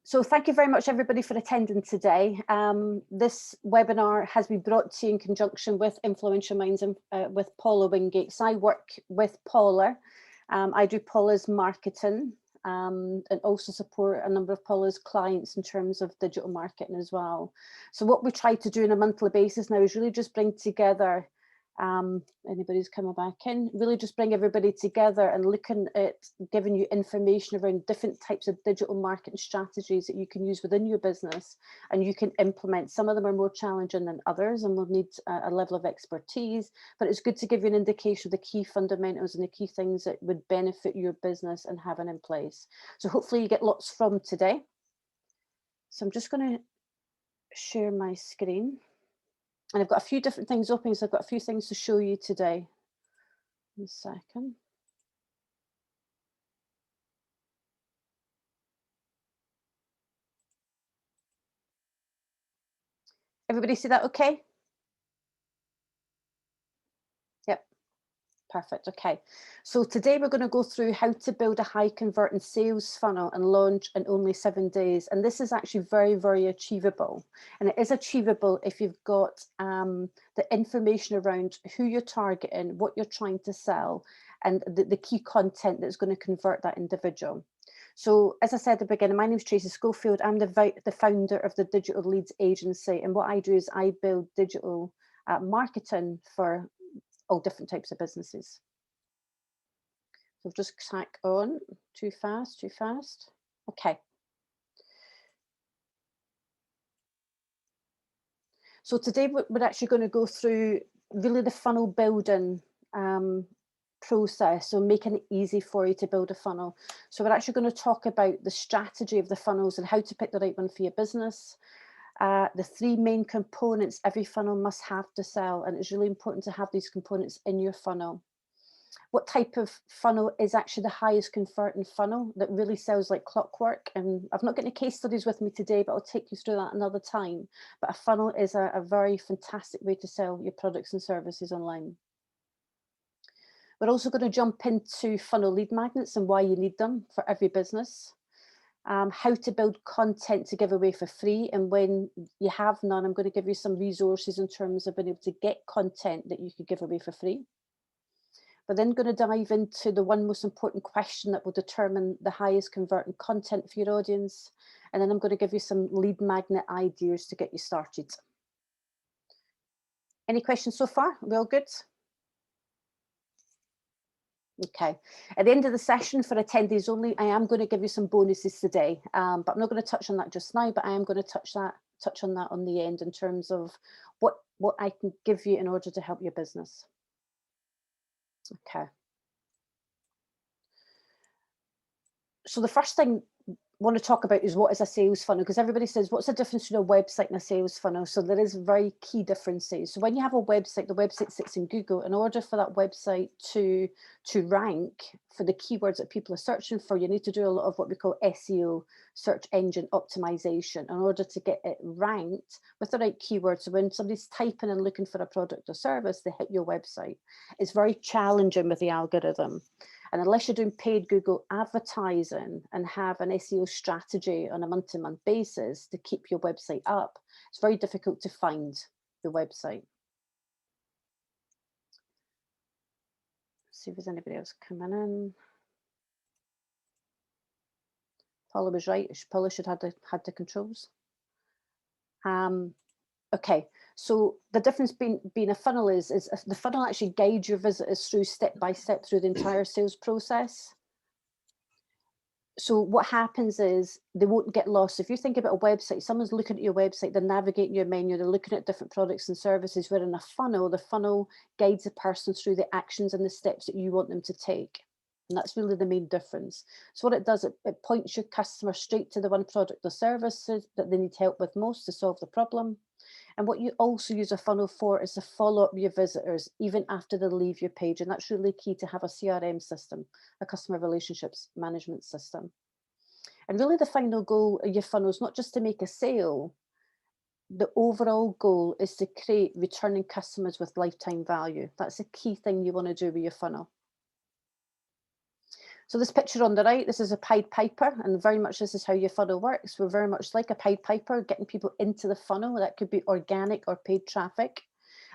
So thank you very much, everybody, for attending today. This webinar has been brought to you in conjunction with Influential Minds and with Paula Wingate. So I work with Paula. I do Paula's marketing and also support a number of Paula's clients in terms of digital marketing as well. So what we try to do on a monthly basis now is really just bring together anybody's coming back in, really just bring everybody together and looking at giving you information around different types of digital marketing strategies that you can use within your business and you can implement. Some of them are more challenging than others and will need a level of expertise, but it's good to give you an indication of the key fundamentals and the key things that would benefit your business and having in place. So hopefully you get lots from today. So I'm just going to share my screen. And I've got a few different things open, so I've got a few things to show you today. One second. Everybody see that okay? Yep, perfect, okay. So today we're going to go through how to build a high converting sales funnel and launch in only 7 days. And this is actually very, very achievable. And it is achievable if you've got the information around who you're targeting, what you're trying to sell, and the key content that's going to convert that individual. So as I said at the beginning, my name is Tracy Schofield. I'm the founder of the Digital Leads Agency. And what I do is I build digital marketing for all different types of businesses. So just tack on, too fast. Okay. So today we're actually going to go through really the funnel building process, so making it easy for you to build a funnel. So we're actually going to talk about the strategy of the funnels and how to pick the right one for your business. The 3 main components every funnel must have to sell, and it's really important to have these components in your funnel. What type of funnel is actually the highest converting funnel that really sells like clockwork? And I've not got any case studies with me today, but I'll take you through that another time. But a funnel is a very fantastic way to sell your products and services online. We're also going to jump into funnel lead magnets and why you need them for every business. How to build content to give away for free, and when you have none, I'm going to give you some resources in terms of being able to get content that you could give away for free. We're then going to dive into the one most important question that will determine the highest converting content for your audience. And then I'm going to give you some lead magnet ideas to get you started. Any questions so far? Are we all good? Okay. At the end of the session for attendees only, I am going to give you some bonuses today, but I'm not going to touch on that just now, but I am going to touch on that on the end in terms of what I can give you in order to help your business. Okay. So the first thing I want to talk about is what is a sales funnel, because everybody says, what's the difference between a website and a sales funnel? So there is very key differences. So when you have a website, the website sits in Google. In order for that website to rank for the keywords that people are searching for, you need to do a lot of what we call SEO, search engine optimization, in order to get it ranked with the right keywords. So when somebody's typing and looking for a product or service, they hit your website. It's very challenging with the algorithm. And unless you're doing paid Google advertising and have an SEO strategy on a month-to-month basis to keep your website up, it's very difficult to find the website. Let's see if there's anybody else coming in. Paula was right. Paula should have had the controls. Okay, so the difference being a funnel is the funnel actually guides your visitors through step by step through the entire sales process. So what happens is they won't get lost. If you think about a website, someone's looking at your website, they're navigating your menu, they're looking at different products and services, where in a funnel, the funnel guides the person through the actions and the steps that you want them to take. And that's really the main difference. So what it does, it points your customer straight to the one product or services that they need help with most to solve the problem. And what you also use a funnel for is to follow up your visitors even after they leave your page. And that's really key to have a CRM system, a customer relationships management system. And really the final goal of your funnel is not just to make a sale. The overall goal is to create returning customers with lifetime value. That's a key thing you want to do with your funnel. So this picture on the right, this is a Pied Piper, and very much this is how your funnel works. We're very much like a Pied Piper, getting people into the funnel. That could be organic or paid traffic.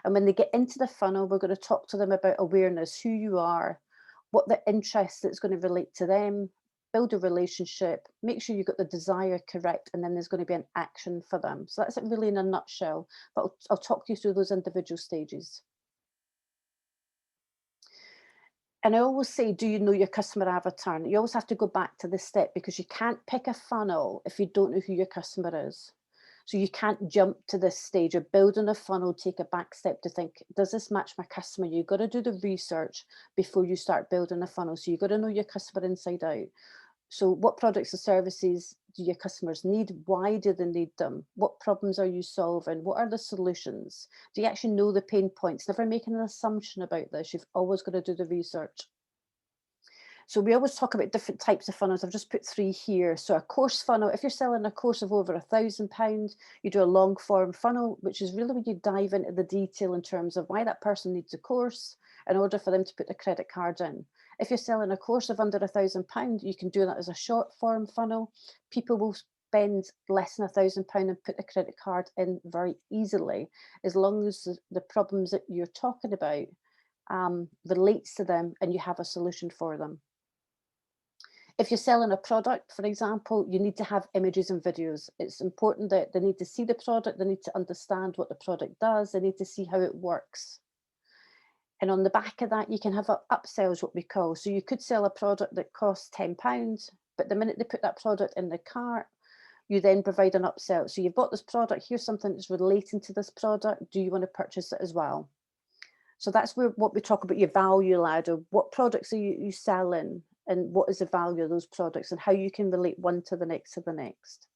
And when they get into the funnel, we're going to talk to them about awareness, who you are, what the interest that's going to relate to them, build a relationship, make sure you've got the desire correct, and then there's going to be an action for them. So that's it really in a nutshell, but I'll talk you through those individual stages. And I always say, do you know your customer avatar? You always have to go back to this step because you can't pick a funnel if you don't know who your customer is. So you can't jump to this stage of building a funnel, take a back step to think, does this match my customer? You've got to do the research before you start building a funnel. So you've got to know your customer inside out. So what products or services do your customers need? Why do they need them? What problems are you solving? What are the solutions? Do you actually know the pain points? Never making an assumption about this. You've always got to do the research. So we always talk about different types of funnels. I've just put 3 here. So a course funnel, if you're selling a course of over £1,000, you do a long form funnel, which is really when you dive into the detail in terms of why that person needs a course in order for them to put a credit card in. If you're selling a course of under £1,000, you can do that as a short form funnel. People will spend less than £1,000 and put a credit card in very easily, as long as the problems that you're talking about relates to them and you have a solution for them. If you're selling a product, for example, you need to have images and videos. It's important that they need to see the product, they need to understand what the product does, they need to see how it works. And on the back of that, you can have upsells, what we call. So you could sell a product that costs £10, but the minute they put that product in the cart, you then provide an upsell. So you've bought this product, here's something that's relating to this product. Do you want to purchase it as well? So that's what we talk about, your value ladder. What products are you selling, and what is the value of those products, and how you can relate one to the next to the next.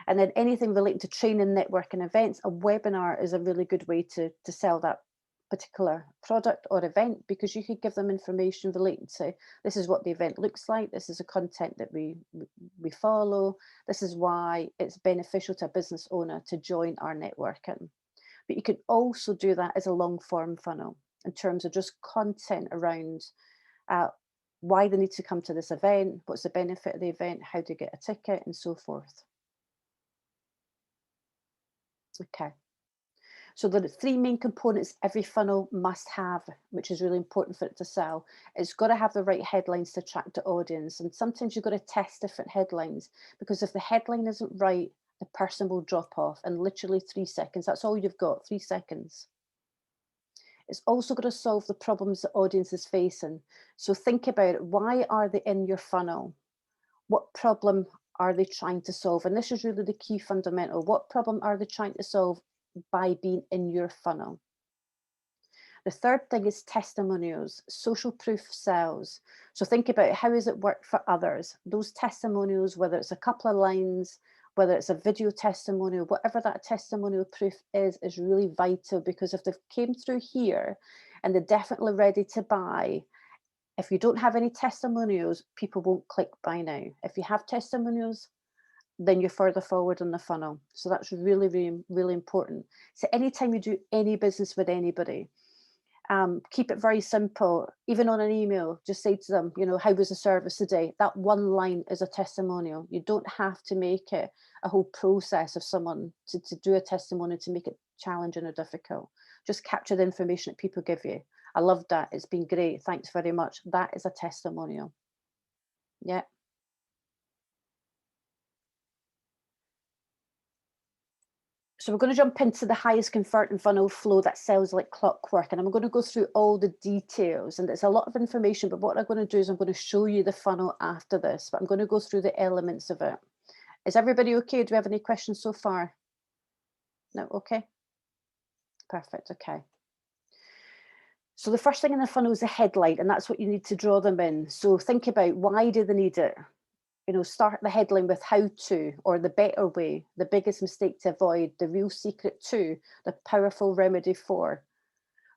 And then anything relating to training, networking, events, a webinar is a really good way to sell that particular product or event, because you could give them information relating to, this is what the event looks like, this is the content that we follow, this is why it's beneficial to a business owner to join our networking. But you can also do that as a long form funnel in terms of just content around why they need to come to this event, what's the benefit of the event, how to get a ticket, and so forth. Okay. So the 3 main components every funnel must have, which is really important for it to sell. It's got to have the right headlines to attract the audience. And sometimes you've got to test different headlines, because if the headline isn't right, the person will drop off in literally 3 seconds. That's all you've got, 3 seconds. It's also got to solve the problems the audience is facing. So think about it. Why are they in your funnel? What problem are they trying to solve? And this is really the key fundamental. What problem are they trying to solve by being in your funnel? The third thing is testimonials. Social proof sells. So think about how has it worked for others? Those testimonials, whether it's a couple of lines, whether it's a video testimonial, whatever that testimonial proof is really vital, because if they've came through here and they're definitely ready to buy, if you don't have any testimonials, people won't click buy now. If you have testimonials, then you're further forward in the funnel. So that's really, really, really important. So anytime you do any business with anybody, keep it very simple. Even on an email, just say to them, how was the service today? That one line is a testimonial. You don't have to make it a whole process of someone to do a testimonial to make it challenging or difficult. Just capture the information that people give you. I love that. It's been great. Thanks very much. That is a testimonial. Yeah. So we're going to jump into the highest converting funnel flow that sells like clockwork, and I'm going to go through all the details, and it's a lot of information, but what I'm going to do is I'm going to show you the funnel after this, but I'm going to go through the elements of it. Is everybody okay? Do we have any questions so far? No? Okay. Perfect. Okay. So the first thing in the funnel is a headline, and that's what you need to draw them in. So think about, why do they need it? Start the headline with how to, or the better way, the biggest mistake to avoid, the real secret to, the powerful remedy for.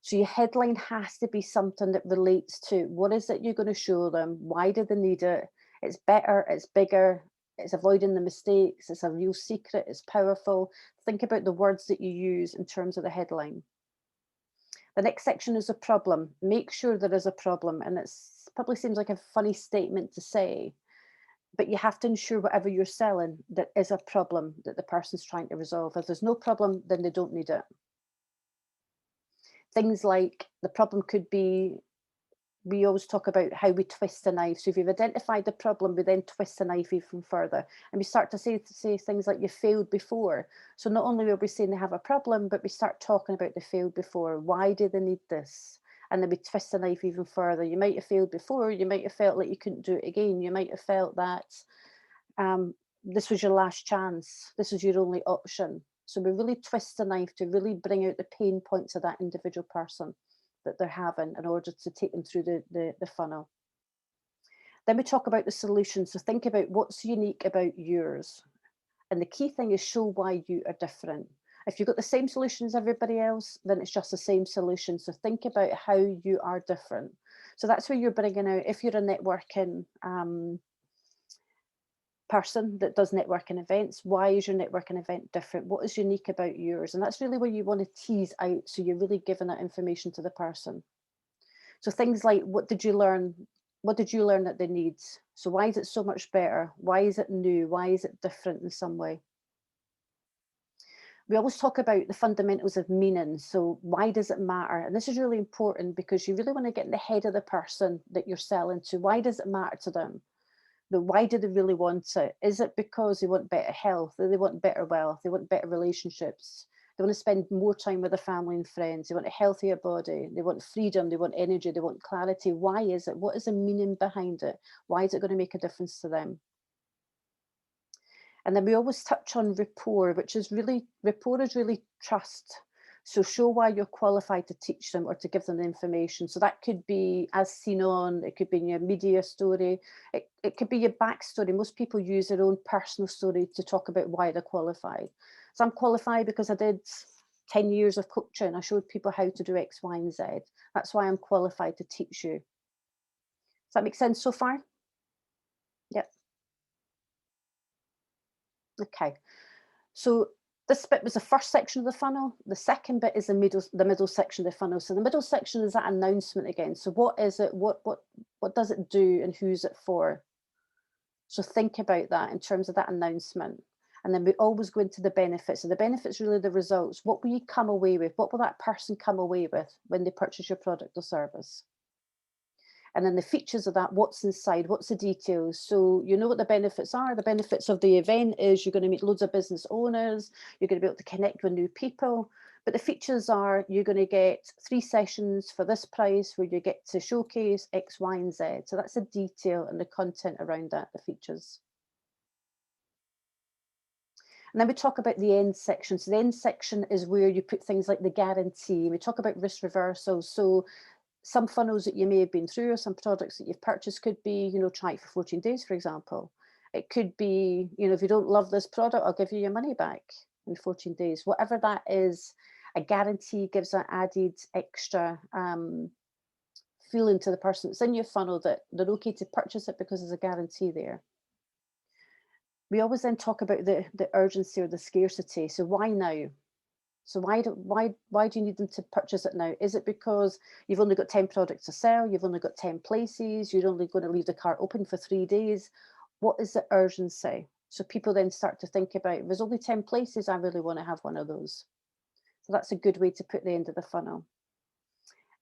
So your headline has to be something that relates to what is it you're going to show them? Why do they need it? It's better, it's bigger, it's avoiding the mistakes, it's a real secret, it's powerful. Think about the words that you use in terms of the headline. The next section is a problem. Make sure there is a problem, and it's Probably seems like a funny statement to say, but you have to ensure whatever you're selling, there is a problem that the person's trying to resolve. If there's no problem, then they don't need it. Things like the problem could be, we always talk about how we twist a knife. So if you've identified the problem, we then twist the knife even further. And we start to say things like, you failed before. So not only are we saying they have a problem, but we start talking about they failed before. Why do they need this? And then we twist the knife even further. You might have failed before. You might have felt like you couldn't do it again. You might have felt that this was your last chance. This was your only option. So we really twist the knife to really bring out the pain points of that individual person that they're having in order to take them through the funnel. Then we talk about the solution. So think about what's unique about yours. And the key thing is show why you are different. If you've got the same solution as everybody else, then it's just the same solution. So think about how you are different. So that's where you're bringing out, if you're a networking person that does networking events, why is your networking event different? What is unique about yours? And that's really where you want to tease out, so you're really giving that information to the person. So things like, what did you learn? What did you learn that they need? So why is it so much better? Why is it new? Why is it different in some way? We always talk about the fundamentals of meaning. So why does it matter? And this is really important because you really want to get in the head of the person that you're selling to. Why does it matter to them? Why do they really want it? Is it because they want better health? They want better wealth? They want better relationships? They want to spend more time with their family and friends? They want a healthier body? They want freedom? They want energy? They want clarity? Why is it? What is the meaning behind it? Why is it going to make a difference to them? And then we always touch on rapport, which is really, rapport is really trust. So show why you're qualified to teach them or to give them the information. So that could be as seen on, it could be in your media story, it could be your backstory. Most people use their own personal story to talk about why they're qualified. So I'm qualified because I did 10 years of coaching. I showed people how to do X, Y, and Z. That's why I'm qualified to teach you. Does that make sense so far? Yep. Okay. So this bit was the first section of the funnel. The second bit is the middle section of the funnel. So the middle section is that announcement again. So what is it? What does it do, and who's it for? So think about that in terms of that announcement. And then we always go into the benefits. So the benefits really the results. What will you come away with? What will that person come away with when they purchase your product or service? And then the features of that, what's inside, what's the details. So you know what the benefits are. The benefits of the event is you're going to meet loads of business owners, you're going to be able to connect with new people. But the features are you're going to get 3 sessions for this price where you get to showcase X, Y, and Z. So that's the detail and the content around that, the features. And then we talk about the end section. So the end section is where you put things like the guarantee. We talk about risk reversal. So some funnels that you may have been through or some products that you've purchased could be, you know, try it for 14 days, for example. It could be, you know, if you don't love this product, I'll give you your money back in 14 days. Whatever that is, a guarantee gives an added extra feeling to the person that's in your funnel that they're okay to purchase it because there's a guarantee there. We always then talk about the urgency or the scarcity. So why now? So why do you need them to purchase it now? Is it because you've only got 10 products to sell? You've only got 10 places? You're only going to leave the cart open for 3 days? What is the urgency? So people then start to think about, if there's only 10 places, I really want to have one of those. So that's a good way to put the end of the funnel.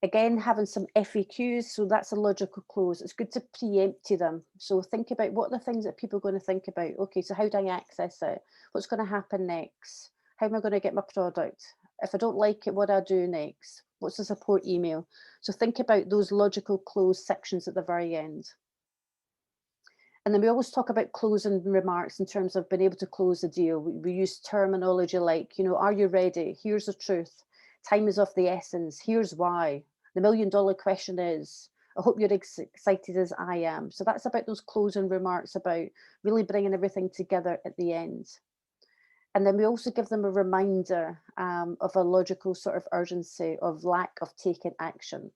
Again, having some FAQs, so that's a logical close. It's good to preempt them. So think about what are the things that people are going to think about. Okay, so how do I access it? What's going to happen next? How am I going to get my product? If I don't like it, what do I do next? What's the support email? So think about those logical close sections at the very end. And then we always talk about closing remarks in terms of being able to close the deal. We use terminology like, you know, are you ready? Here's the truth. Time is of the essence. Here's why. The $1 million question is, I hope you're as excited as I am. So that's about those closing remarks, about really bringing everything together at the end. And then we also give them a reminder of a logical sort of urgency of lack of taking action.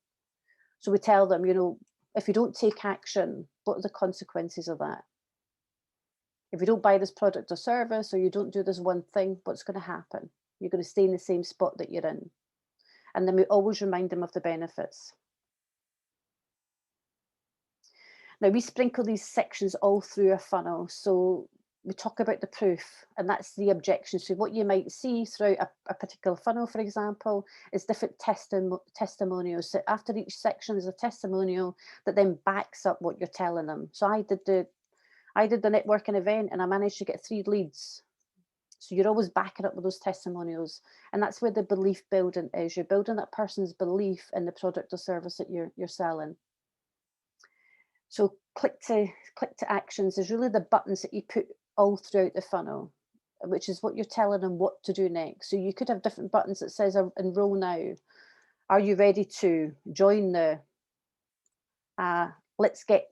So we tell them, you know, if you don't take action, what are the consequences of that? If you don't buy this product or service, or you don't do this one thing, what's going to happen? You're going to stay in the same spot that you're in. And then we always remind them of the benefits. Now we sprinkle these sections all through a funnel. So we talk about the proof, and that's the objection. So what you might see throughout a particular funnel, for example, is different testimonials. So after each section is a testimonial that then backs up what you're telling them. So I did the networking event and I managed to get 3 leads. So you're always backing up with those testimonials. And that's where the belief building is. You're building that person's belief in the product or service that you're selling. So click to actions is really the buttons that you put all throughout the funnel, which is what you're telling them what to do next. So you could have different buttons that says enroll now. Are you ready to join the let's get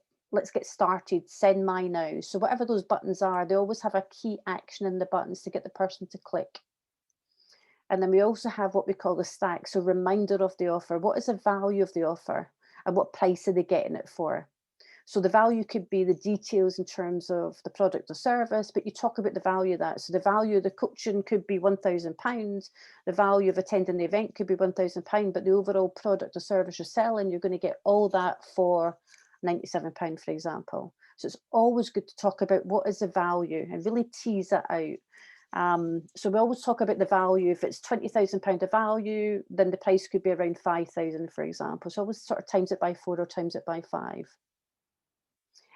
started, send my now. So whatever those buttons are, they always have a key action in the buttons to get the person to click. And then we also have what we call the stack. So reminder of the offer. What is the value of the offer and what price are they getting it for? So the value could be the details in terms of the product or service, but you talk about the value of that. So the value of the coaching could be £1,000. The value of attending the event could be £1,000, but the overall product or service you're selling, you're going to get all that for £97, for example. So it's always good to talk about what is the value and really tease that out. So we always talk about the value. If it's £20,000 of value, then the price could be around 5,000, for example. So always sort of times it by 4 or times it by 5.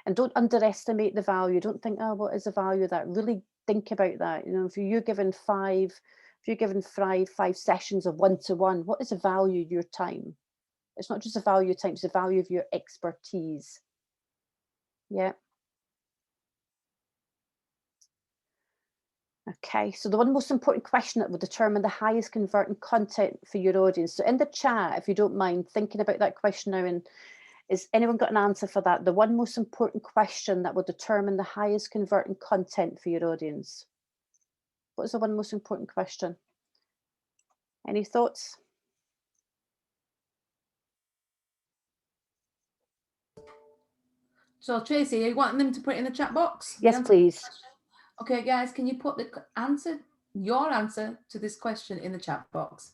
And don't underestimate the value. Don't think, oh, what is the value of that? Really think about that. You know, if you're given five sessions of one-to-one, what is the value of your time? It's not just the value of time, it's the value of your expertise. Yeah. Okay, so the one most important question that will determine the highest converting content for your audience. So in the chat, if you don't mind thinking about that question now, and is anyone got an answer for that? The one most important question that will determine the highest converting content for your audience. What is the one most important question? Any thoughts? So Tracy, are you wanting them to put it in the chat box? Yes, please. Okay, guys, can you put your answer to this question in the chat box?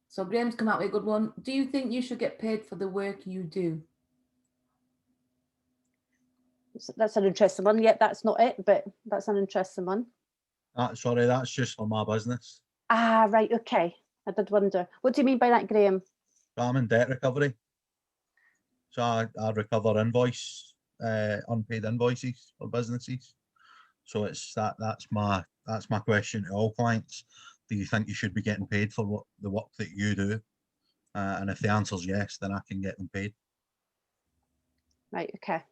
So Graham's come out with a good one. Do you think you should get paid for the work you do? That's an interesting one. Yet that's not it, but that's an interesting one. Sorry, that's just for my business. Ah, right, okay. I did wonder. What do you mean by that, Graham? I'm in debt recovery. So I recover unpaid invoices for businesses. So it's that's my question to all clients. Do you think you should be getting paid for the work that you do? And if the answer is yes, then I can get them paid. Right, okay.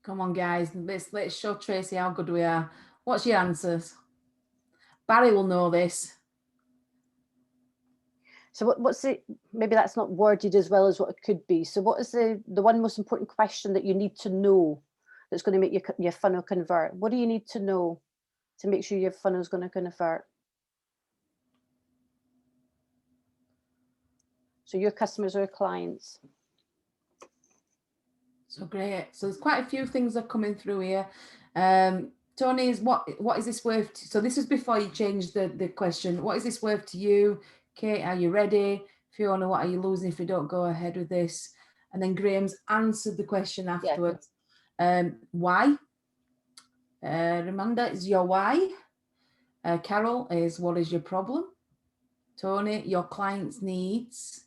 Come on, guys, let's show Tracy how good we are. What's your answers? Barry will know this. So what's it? Maybe that's not worded as well as what it could be. So what is the one most important question that you need to know that's going to make your funnel convert? What do you need to know to make sure your funnel is going to convert? So your customers or clients. So great. So there's quite a few things that are coming through here. Tony, what is this worth? So this is before you change the question. What is this worth to you? Kate, are you ready? Fiona, what are you losing if you don't go ahead with this? And then Graham's answered the question afterwards. Yeah. Why? Ramanda is your why. Carol is what is your problem? Tony, your client's needs.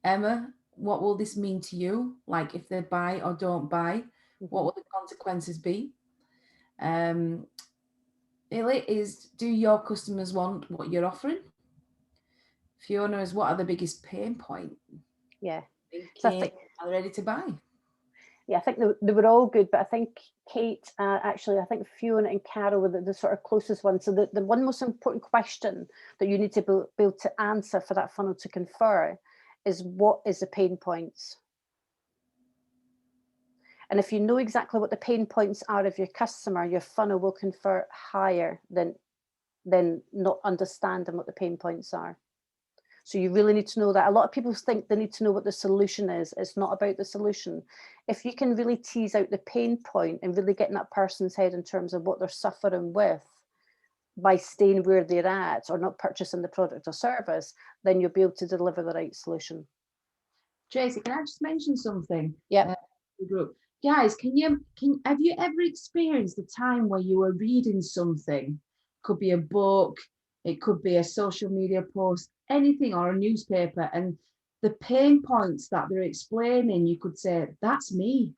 Emma, what will this mean to you? Like if they buy or don't buy, what will the consequences be? Illy is, do your customers want what you're offering? Fiona is, what are the biggest pain point? Yeah. So I think, are they ready to buy? Yeah, I think they were all good, but I think Kate, actually, I think Fiona and Carol were the sort of closest ones. So the one most important question that you need to be able to answer for that funnel to convert is, what is the pain points? And if you know exactly what the pain points are of your customer, your funnel will convert higher than not understanding what the pain points are. So you really need to know that. A lot of people think they need to know what the solution is. It's not about the solution. If you can really tease out the pain point and really get in that person's head in terms of what they're suffering with by staying where they're at or not purchasing the product or service, then you'll be able to deliver the right solution. Tracy, can I just mention something? Yeah. The group. Guys, have you ever experienced a time where you were reading something? Could be a book, it could be a social media post, anything, or a newspaper, and the pain points that they're explaining, you could say, that's me.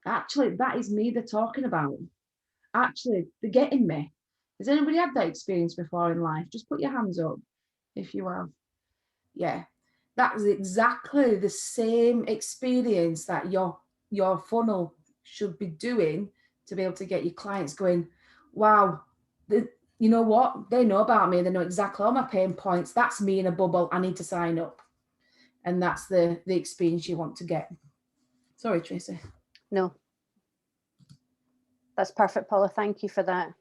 Actually, that is me they're talking about. Actually, they're getting me. Has anybody had that experience before in life? Just put your hands up if you have. Yeah, that is exactly the same experience that your funnel should be doing to be able to get your clients going, wow, you know what? They know about me. They know exactly all my pain points. That's me in a bubble. I need to sign up. And that's the experience you want to get. Sorry, Tracy. No. That's perfect, Paula. Thank you for that.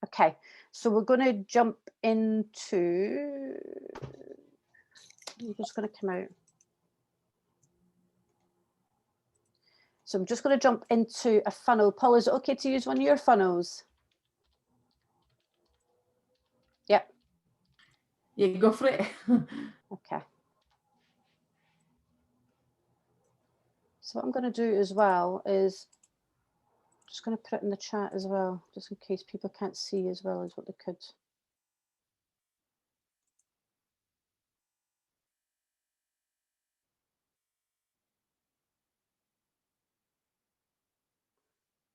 Okay, so we're going to jump into, I'm just going to come out. So I'm just going to jump into a funnel. Paula, is it okay to use one of your funnels? Yep. Yeah, go for it. Okay. So what I'm going to do as well is just going to put it in the chat as well, just in case people can't see as well as what they could.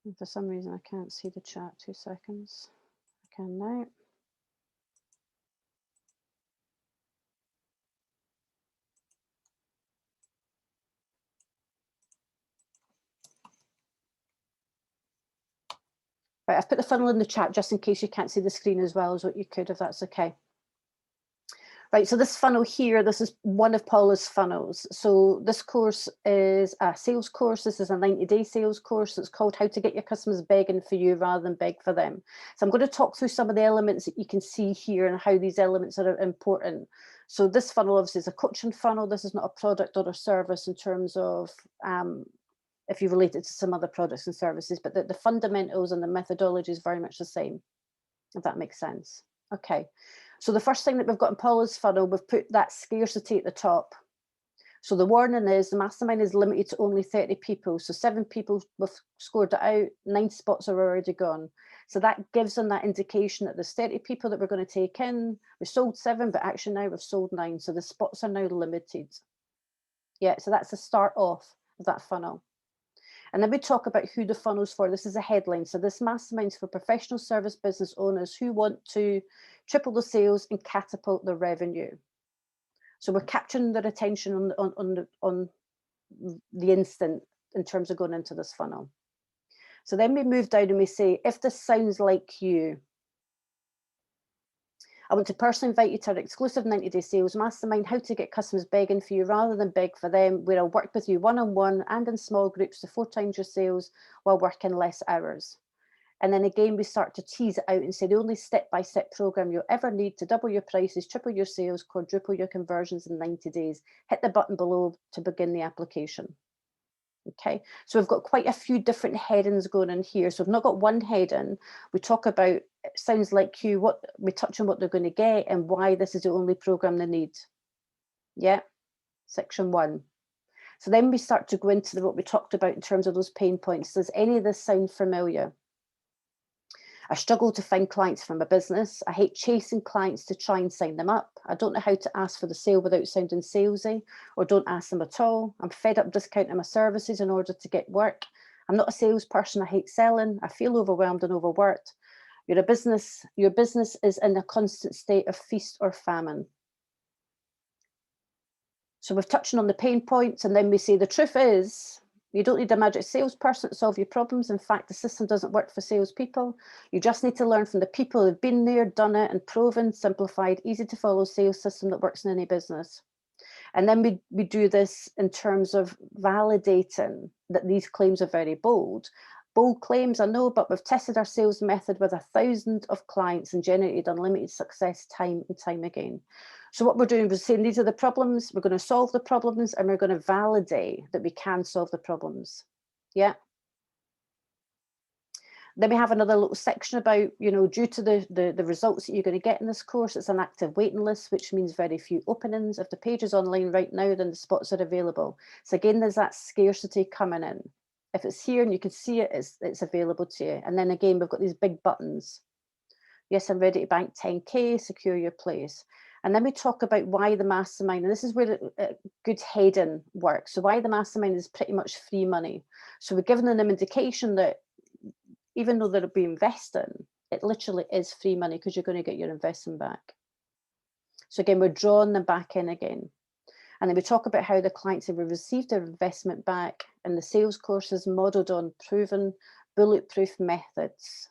And for some reason, I can't see the chat. 2 seconds. I can now. Right, I've put the funnel in the chat just in case you can't see the screen as well as what you could, if that's okay. Right, so this funnel here, this is one of Paula's funnels. So this course is a sales course. This is a 90-day sales course. It's called How to Get Your Customers Begging for You Rather Than Beg for Them. So I'm going to talk through some of the elements that you can see here and how these elements are important. So this funnel obviously is a coaching funnel. This is not a product or a service in terms of if you relate it to some other products and services, but the fundamentals and the methodology is very much the same, if that makes sense. Okay, so the first thing that we've got in Paula's funnel, we've put that scarcity at the top. So the warning is the mastermind is limited to only 30 people. So 7 people have scored it out, 9 spots are already gone. So that gives them that indication that there's 30 people that we're going to take in. We sold 7, but actually now we've sold 9. So the spots are now limited. Yeah, so that's the start off of that funnel. And then we talk about who the funnel's for. This is a headline. So this mastermind's for professional service business owners who want to triple the sales and catapult their revenue. So we're capturing their attention on the instant in terms of going into this funnel. So then we move down and we say, if this sounds like you, I want to personally invite you to our exclusive 90-day sales mastermind, How to Get Customers Begging for You Rather Than Beg for Them, where I'll work with you one-on-one and in small groups to 4 times your sales while working less hours. And then again, we start to tease it out and say the only step-by-step program you'll ever need to double your prices, triple your sales, quadruple your conversions in 90 days. Hit the button below to begin the application. Okay, so we've got quite a few different headings going in here. So we've not got one heading. We talk about, it sounds like you, what we touch on what they're going to get and why this is the only program they need. Yeah, section 1. So then we start to go into what we talked about in terms of those pain points. Does any of this sound familiar? I struggle to find clients for my business. I hate chasing clients to try and sign them up. I don't know how to ask for the sale without sounding salesy, or don't ask them at all. I'm fed up discounting my services in order to get work. I'm not a salesperson. I hate selling. I feel overwhelmed and overworked. Your business is in a constant state of feast or famine. So we've touched on the pain points, and then we say the truth is, you don't need a magic salesperson to solve your problems. In fact, the system doesn't work for salespeople. You just need to learn from the people who've been there, done it, and proven, simplified, easy to follow sales system that works in any business. And then we do this in terms of validating that these claims are very bold. Bold claims, I know, but we've tested our sales method with 1,000 of clients and generated unlimited success time and time again. So what we're doing is saying these are the problems, we're going to solve the problems, and we're going to validate that we can solve the problems. Yeah. Then we have another little section about, due to the results that you're going to get in this course, it's an active waiting list, which means very few openings. If the page is online right now, then the spots are available. So again, there's that scarcity coming in. If it's here and you can see it, it's available to you. And then again, we've got these big buttons. Yes, I'm ready to bank 10K, secure your place. And then we talk about why the mastermind, and this is where good heading works. So why the mastermind is pretty much free money. So we're giving them an indication that even though they'll be investing, it literally is free money because you're going to get your investment back. So again, we're drawing them back in again. And then we talk about how the clients have received their investment back, and the sales course is modelled on proven bulletproof methods.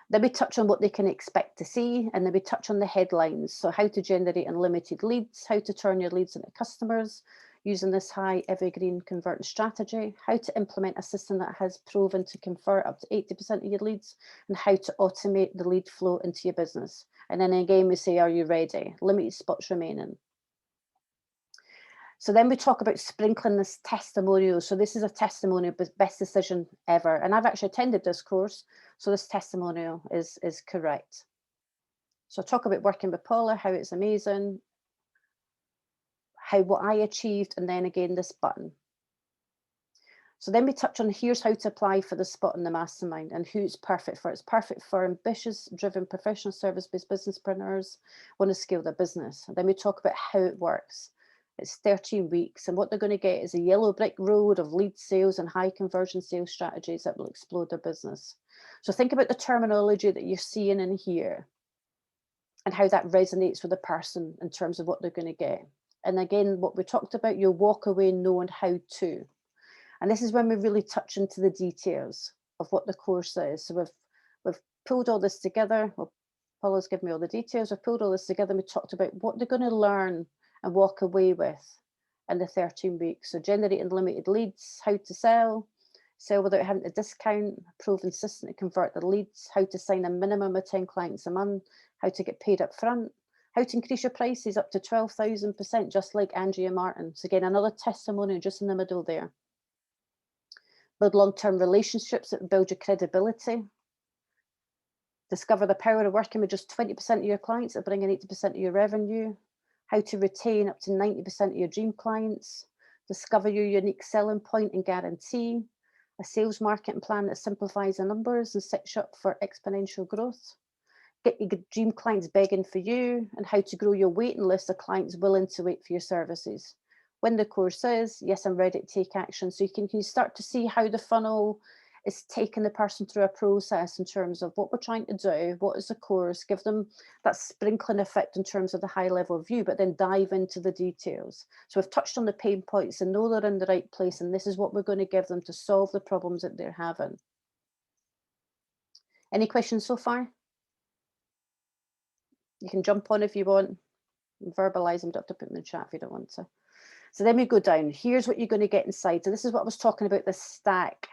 Then we touch on what they can expect to see, and then we touch on the headlines. So how to generate unlimited leads, how to turn your leads into customers using this high evergreen converting strategy, how to implement a system that has proven to convert up to 80% of your leads, and how to automate the lead flow into your business. And then again, we say, are you ready? Limited spots remaining. So then we talk about sprinkling this testimonial. So this is a testimonial, best decision ever. And I've actually attended this course, so this testimonial is correct. So I'll talk about working with Paula, how it's amazing, what I achieved, and then again, this button. So then we touch on here's how to apply for the spot in the mastermind and who it's perfect for. It's perfect for ambitious, driven, professional service-based businesspreneurs want to scale their business. And then we talk about how it works. It's 13 weeks, and what they're going to get is a yellow brick road of lead sales and high conversion sales strategies that will explode their business. So think about the terminology that you're seeing in here and how that resonates with the person in terms of what they're going to get. And again, what we talked about, you'll walk away knowing how to. And this is when we really touch into the details of what the course is. So we've pulled all this together. Well, Paula's given me all the details. We've pulled all this together and we talked about what they're going to learn and walk away with in the 13 weeks. So generating limited leads, how to sell without having to discount, proven system to convert the leads, how to sign a minimum of 10 clients a month, how to get paid up front, how to increase your prices up to 12,000%, just like Andrea Martin. So again, another testimonial just in the middle there. Build long-term relationships that build your credibility. Discover the power of working with just 20% of your clients that bring in 80% of your revenue. How to retain up to 90% of your dream clients. Discover your unique selling point and guarantee. A sales marketing plan that simplifies the numbers and sets you up for exponential growth. Get your dream clients begging for you, and how to grow your waiting list of clients willing to wait for your services. When the course says, yes, I'm ready to take action. So you can start to see how the funnel is taking the person through a process in terms of what we're trying to do, what is the course, give them that sprinkling effect in terms of the high level view, but then dive into the details. So we've touched on the pain points and know they're in the right place, and this is what we're going to give them to solve the problems that they're having. Any questions so far? You can jump on if you want, verbalize them, don't have to put them in the chat if you don't want to. So then we go down, here's what you're going to get inside. So this is what I was talking about, the stack.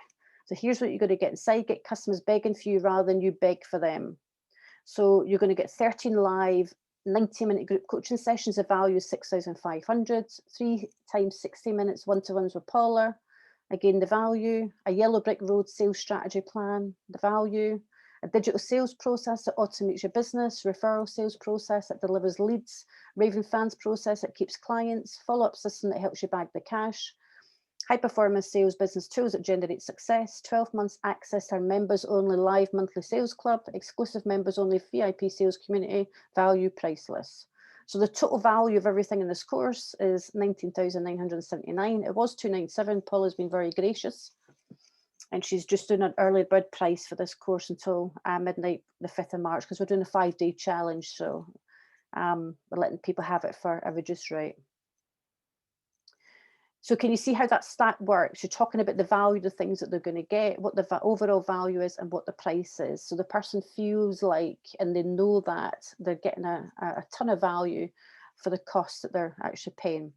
So here's what you're going to get inside, get customers begging for you rather than you beg for them. So you're going to get 13 live 90-minute group coaching sessions of value 6,500, 3 times 60 minutes one-to-ones with Paula. Again, the value, a yellow brick road sales strategy plan, the value, a digital sales process that automates your business, referral sales process that delivers leads, raving fans process that keeps clients, follow-up system that helps you bag the cash, high performance sales business tools that generate success, 12 months access to our members only live monthly sales club, exclusive members only VIP sales community, value priceless. So the total value of everything in this course is 19,979. It was 297. Paula's been very gracious, and she's just doing an early bird price for this course until midnight, the 5th of March, because we're doing a 5-day challenge. So we're letting people have it for a reduced rate. So can you see how that stack works? You're talking about the value, the things that they're going to get, what the overall value is and what the price is. So the person feels like, and they know that they're getting a ton of value for the cost that they're actually paying.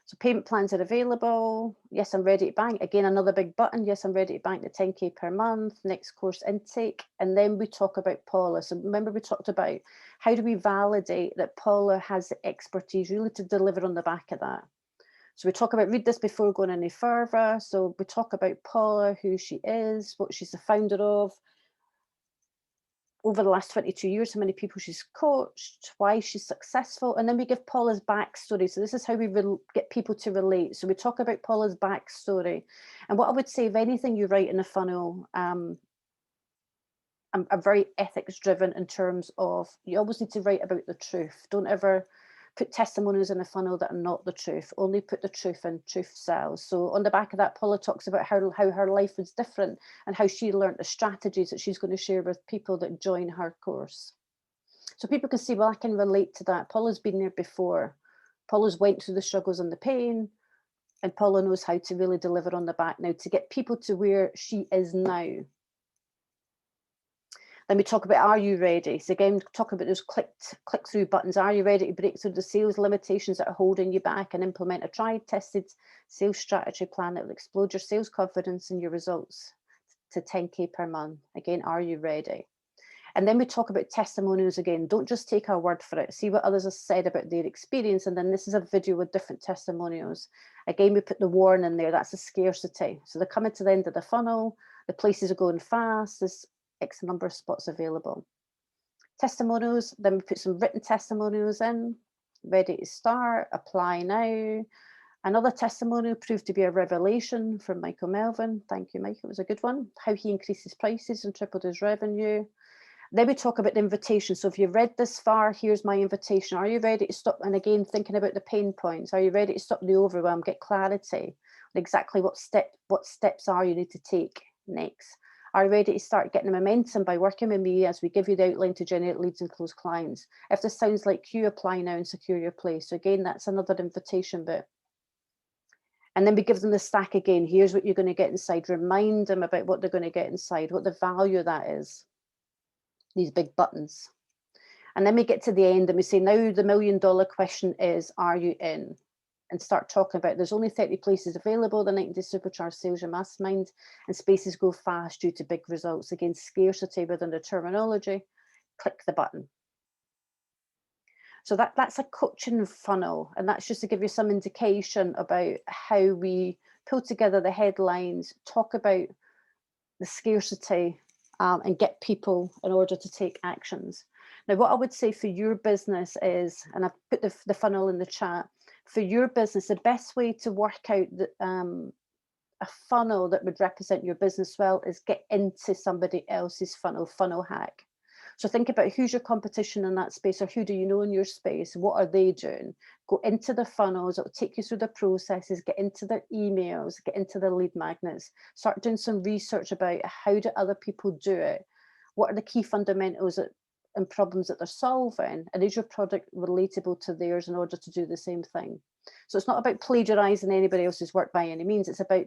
So payment plans are available. Yes, I'm ready to bank. Again, another big button. Yes, I'm ready to bank the 10K per month. Next course intake. And then we talk about Paula. So remember we talked about how do we validate that Paula has the expertise really to deliver on the back of that. So we talk about, read this before going any further. So we talk about Paula, who she is, what she's the founder of, over the last 22 years, how many people she's coached, why she's successful. And then we give Paula's backstory. So this is how we get people to relate. So we talk about Paula's backstory. And what I would say, if anything you write in a funnel, I'm very ethics driven in terms of, you always need to write about the truth. Don't ever put testimonials in a funnel that are not the truth. Only put the truth in. Truth sells. So on the back of that, Paula talks about how her life was different and how she learned the strategies that she's going to share with people that join her course. So people can see, well, I can relate to that. Paula's been there before. Paula's went through the struggles and the pain, and Paula knows how to really deliver on the back now to get people to where she is now. Then we talk about, are you ready? So again, talk about those click through buttons. Are you ready to break through the sales limitations that are holding you back and implement a tried, tested sales strategy plan that will explode your sales confidence and your results to 10K per month? Again, are you ready? And then we talk about testimonials again. Don't just take our word for it. See what others have said about their experience. And then this is a video with different testimonials. Again, we put the warning in there. That's a scarcity. So they're coming to the end of the funnel. The places are going fast. There's X number of spots available. Testimonials, then we put some written testimonials in. Ready to start, apply now. Another testimonial proved to be a revelation from Michael Melvin. Thank you, Michael, it was a good one. How he increased his prices and tripled his revenue. Then we talk about the invitation. So if you've read this far, here's my invitation. Are you ready to stop? And again, thinking about the pain points. Are you ready to stop the overwhelm, get clarity on exactly what steps are you need to take next? Are you ready to start getting the momentum by working with me as we give you the outline to generate leads and close clients? If this sounds like you, apply now and secure your place. So again, that's another invitation bit. And then we give them the stack again. Here's what you're going to get inside. Remind them about what they're going to get inside, what the value of that is. These big buttons. And then we get to the end and we say, now the $1 million question is, are you in? And start talking about, there's only 30 places available, the 90-day supercharged sales and mastermind, and spaces go fast due to big results. Again, scarcity within the terminology, click the button. So that's a coaching funnel, and that's just to give you some indication about how we pull together the headlines, talk about the scarcity, and get people in order to take actions. Now, what I would say for your business is, and I've put the funnel in the chat, for your business, the best way to work out a funnel that would represent your business well is get into somebody else's funnel hack. So think about who's your competition in that space, or who do you know in your space? What are they doing? Go into the funnels, it'll take you through the processes, get into their emails, get into the lead magnets, start doing some research about how do other people do it? What are the key fundamentals and problems that they're solving? And is your product relatable to theirs in order to do the same thing? So it's not about plagiarizing anybody else's work by any means. It's about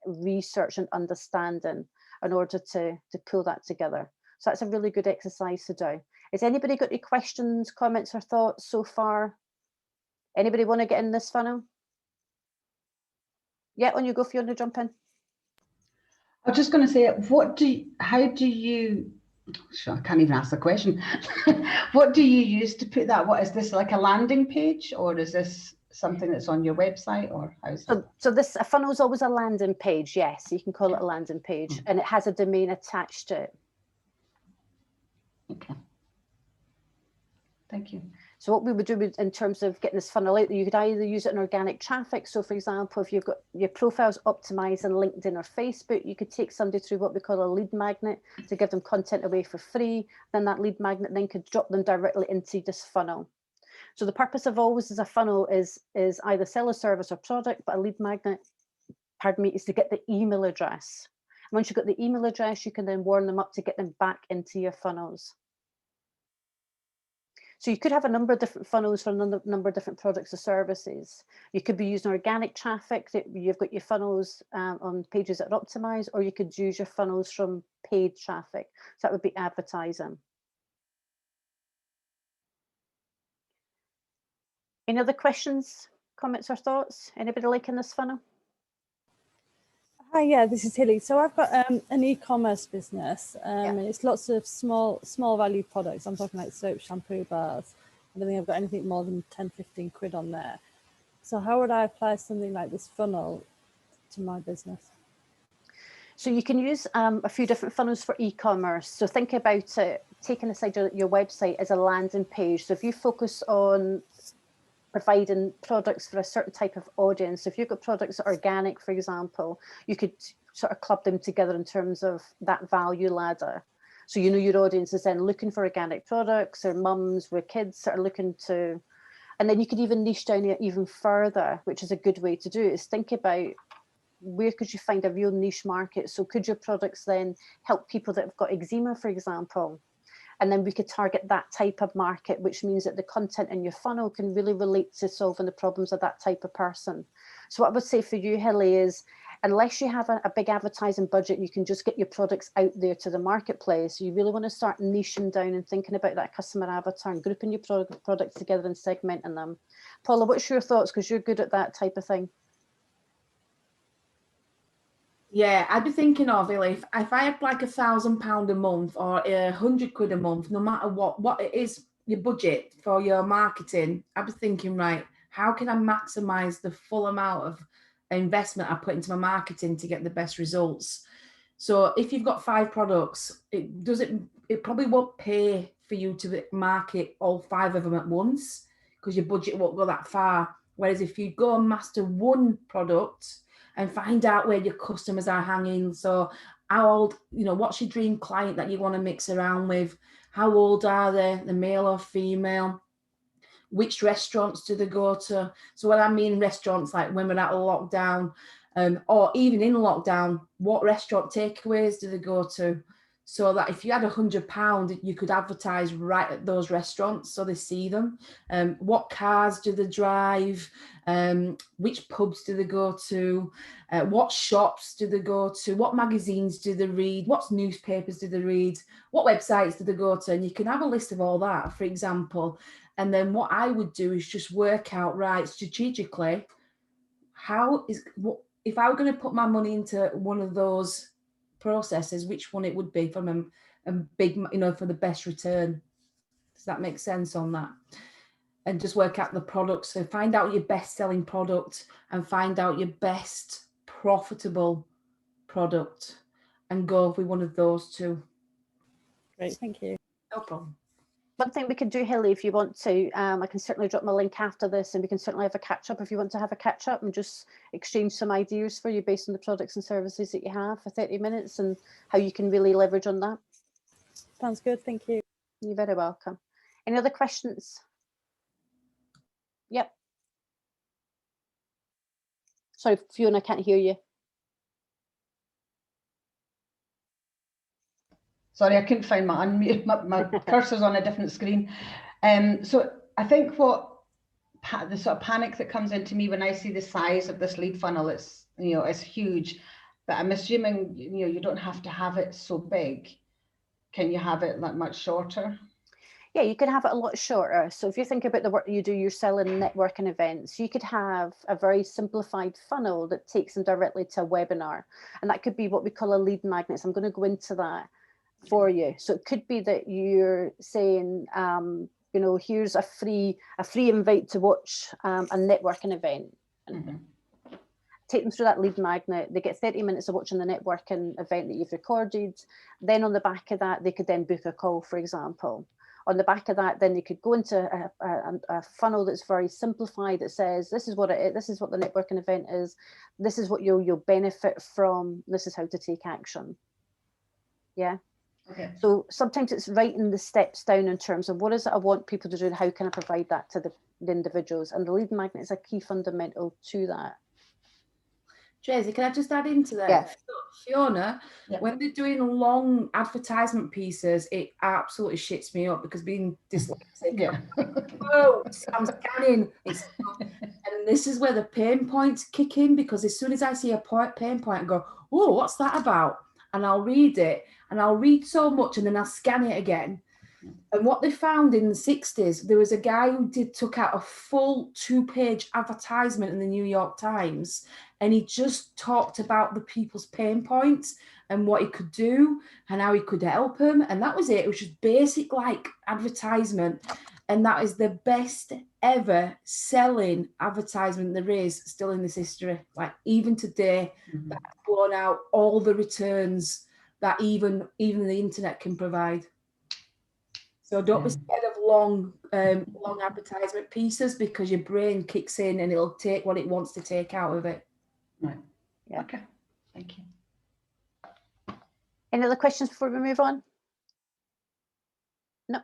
research and understanding in order to pull that together. So that's a really good exercise to do. Has anybody got any questions, comments, or thoughts so far? Anybody want to get in this funnel? Yeah, on you go, if you want to jump in. I was just going to say, how do you, I can't even ask the question. What do you use to put that? What is this, like a landing page, or is this something that's on your website, or how's that? So this, a funnel is always a landing page, yes, you can call it a landing page, and it has a domain attached to it. Okay. Thank you. So what we would do in terms of getting this funnel out, you could either use it in organic traffic. So for example, if you've got your profiles optimized on LinkedIn or Facebook, you could take somebody through what we call a lead magnet to give them content away for free. Then that lead magnet then could drop them directly into this funnel. So the purpose of always as a funnel is either sell a service or product, but a lead magnet, pardon me, is to get the email address. And once you've got the email address, you can then warm them up to get them back into your funnels. So you could have a number of different funnels for a number of different products or services. You could be using organic traffic, that you've got your funnels on pages that are optimized, or you could use your funnels from paid traffic. So that would be advertising. Any other questions, comments, or thoughts? Anybody liking this funnel? Hi, yeah, this is Hilly. So I've got an e-commerce business, and it's lots of small value products. I'm talking like soap, shampoo, bars. I don't think I've got anything more than 10, 15 quid on there. So how would I apply something like this funnel to my business? So you can use a few different funnels for e-commerce. So think about it, taking aside your website as a landing page. So if you focus on providing products for a certain type of audience, so if you've got products that are organic, for example, you could sort of club them together in terms of that value ladder. So you know your audience is then looking for organic products, or mums with kids that are looking to, and then you could even niche down it even further, which is a good way to do it, is think about where could you find a real niche market. So could your products then help people that have got eczema, for example? And then we could target that type of market, which means that the content in your funnel can really relate to solving the problems of that type of person. So what I would say for you, Hilly, is unless you have a big advertising budget, you can just get your products out there to the marketplace. You really want to start niching down and thinking about that customer avatar and grouping your products together and segmenting them. Paula, what's your thoughts? Because you're good at that type of thing. Yeah, I'd be thinking of it if I had like £1,000 a month or £100 a month, no matter what it is, your budget for your marketing, I'd be thinking, right, how can I maximize the full amount of investment I put into my marketing to get the best results? So if you've got 5 products, it probably won't pay for you to market all 5 of them at once, because your budget won't go that far. Whereas if you go and master one product and find out where your customers are hanging. So how old, what's your dream client that you want to mix around with? How old are they, the male or female? Which restaurants do they go to? So when I mean restaurants, like when we're out of lockdown, or even in lockdown, what restaurant takeaways do they go to? So that if you had £100, you could advertise right at those restaurants so they see them. What cars do they drive? Which pubs do they go to? What shops do they go to? What magazines do they read? What newspapers do they read? What websites do they go to? And you can have a list of all that, for example. And then what I would do is just work out, right, strategically, if I were going to put my money into one of those processes, which one it would be from a big, for the best return. Does that make sense on that? And just work out the product. So find out your best selling product and find out your best profitable product and go with one of those two. Great, thank you. No problem. One thing we could do, Hilly, if you want to, I can certainly drop my link after this, and we can certainly have a catch up if you want to have a catch up and just exchange some ideas for you based on the products and services that you have for 30 minutes and how you can really leverage on that. Sounds good, thank you. You're very welcome. Any other questions? Yep. Sorry, Fiona, I can't hear you. Sorry, I couldn't find my unmute. My cursor's on a different screen. So I think the sort of panic that comes into me when I see the size of this lead funnel, it's huge. But I'm assuming you don't have to have it so big. Can you have it like much shorter? Yeah, you can have it a lot shorter. So if you think about the work you do, you're selling networking events, you could have a very simplified funnel that takes them directly to a webinar. And that could be what we call a lead magnet. So I'm going to go into that for you. So it could be that you're saying, here's a free invite to watch a networking event. Mm-hmm. Take them through that lead magnet. They get 30 minutes of watching the networking event that you've recorded. Then on the back of that, they could then book a call, for example. On the back of that, then they could go into a funnel that's very simplified that says, this is what it is, this is what the networking event is, this is what you'll benefit from, this is how to take action. Yeah. Okay. So sometimes it's writing the steps down in terms of what is it I want people to do and how can I provide that to the individuals. And the lead magnet is a key fundamental to that. Tracy, can I just add into that? Yeah. Fiona, Yeah. when they're doing long advertisement pieces, it absolutely shits me up because being dyslexic, Yeah. I'm scanning. And this is where the pain points kick in, because as soon as I see a pain point, I go, oh, what's that about? And I'll read it, and I'll read so much, and then I'll scan it again. And what they found in the 60s, there was a guy who took out a full 2-page advertisement in the New York Times, and he just talked about the people's pain points and what he could do and how he could help them. And that was it. It was just basic like advertisement. And that is the best ever selling advertisement there is still in this history. Like even today, that's blown out all the returns that even the internet can provide. So don't be scared of long advertisement pieces, because your brain kicks in and it'll take what it wants to take out of it. Right. Yeah. Okay. Thank you. Any other questions before we move on? No.